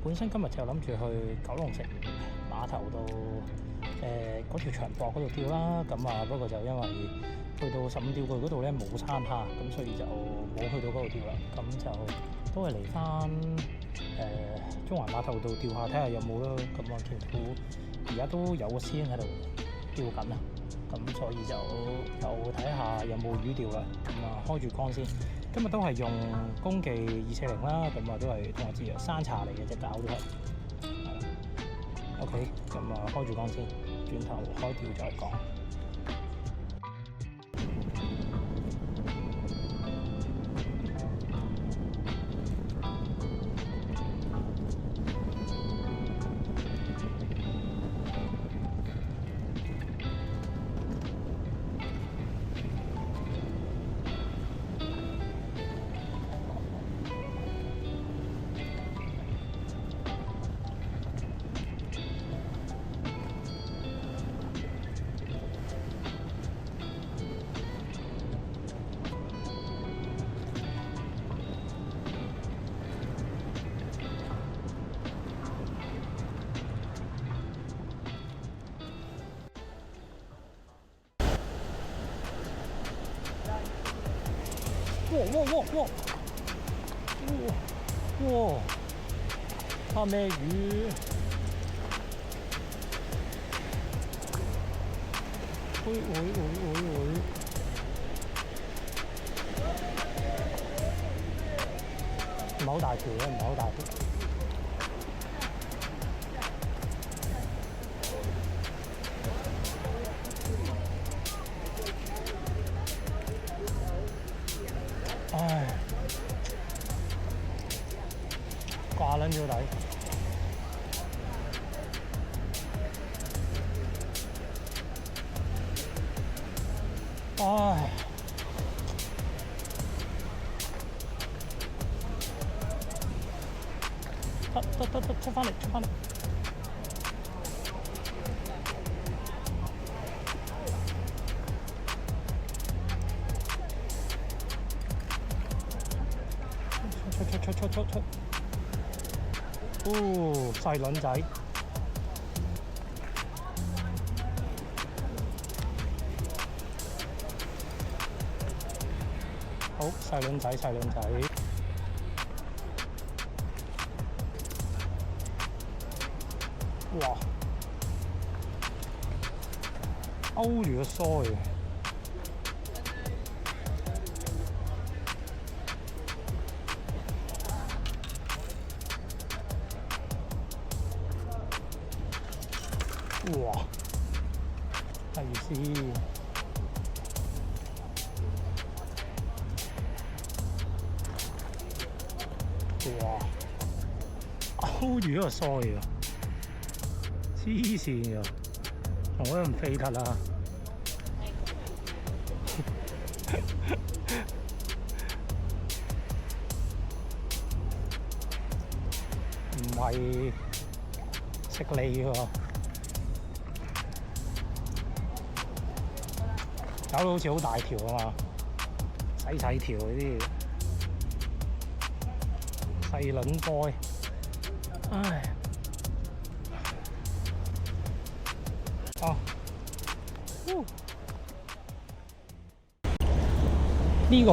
本身今日就諗住去九龍城碼頭度嗰條長膊嗰度釣啦，咁不過就因為去到15釣具嗰度咧冇餐蝦，咁所以就冇去到嗰度釣啦。咁就都係嚟翻中環碼頭度釣下，睇下有冇咯。咁見到而家都有個師兄喺度釣緊啊，咁所以就睇下有冇魚釣啦。咁開住竿先。今日都係用公技240啦，咁都係同我知山茶嚟嘅隻餃都係。OK， 咁開住竿先，轉頭開釣再講。哇！睇咩魚？會，唔係好大條嘅，唔係好大條。唉，掛撚咗底。唉，得，出翻嚟。出！哦，細輪仔。好，細輪仔。哇！勾住個腮。哇！係先。哇！勾住一個腮啊！黐線㗎，同我都唔飛得啦。唔係食脷喎。搞到好似好大條啊嘛，細條嗰啲細輪波，唉，呢個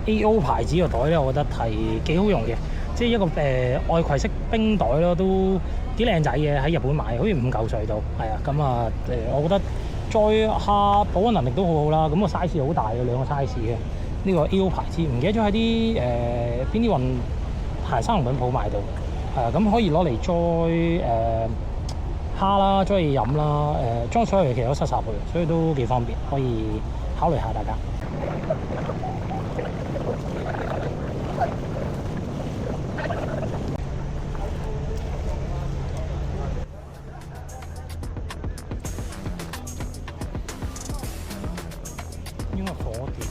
AO 牌子嘅袋咧，我覺得係幾好用嘅，即係一個愛葵式冰袋咯，都幾靚仔嘅，喺日本買，好似5嚿水度，係啊，咁我覺得。再下保溫能力都好好啦，咁個 size 好大嘅，2個 size 嘅，呢個 AO 牌子，唔記得咗喺啲邊啲行山用品鋪買到，係啊，咁可以攞嚟栽蝦啦，栽嘢飲啦，裝所有嘢其實都塞曬佢，所以都幾方便，可以考慮下大家。應該火電。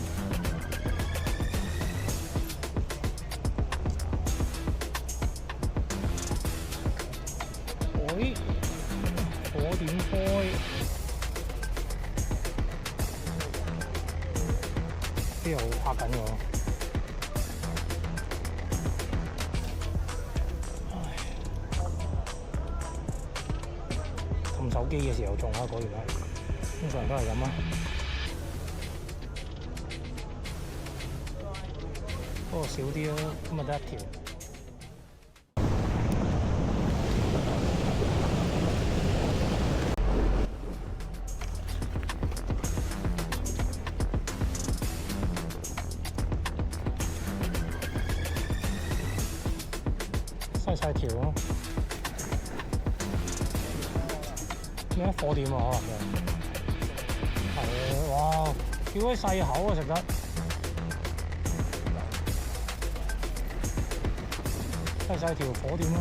火點開？呢度拍緊我。手機嘅時候種啦，果然係，通常都係咁啦。不過少啲咯，今日得一條。細條咯，咩貨店啊？可能係哇，幾鬼細口啊！食得細條貨店咯，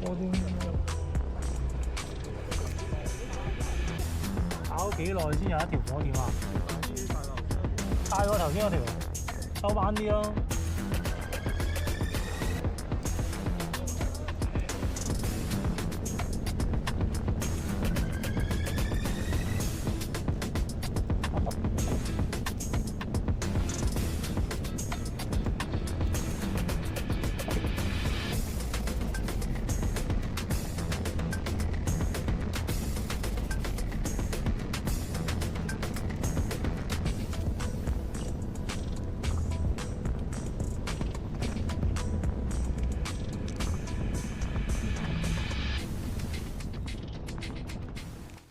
貨店搞幾耐先有一條貨店啊？大過頭先嗰條。收翻啲咯〜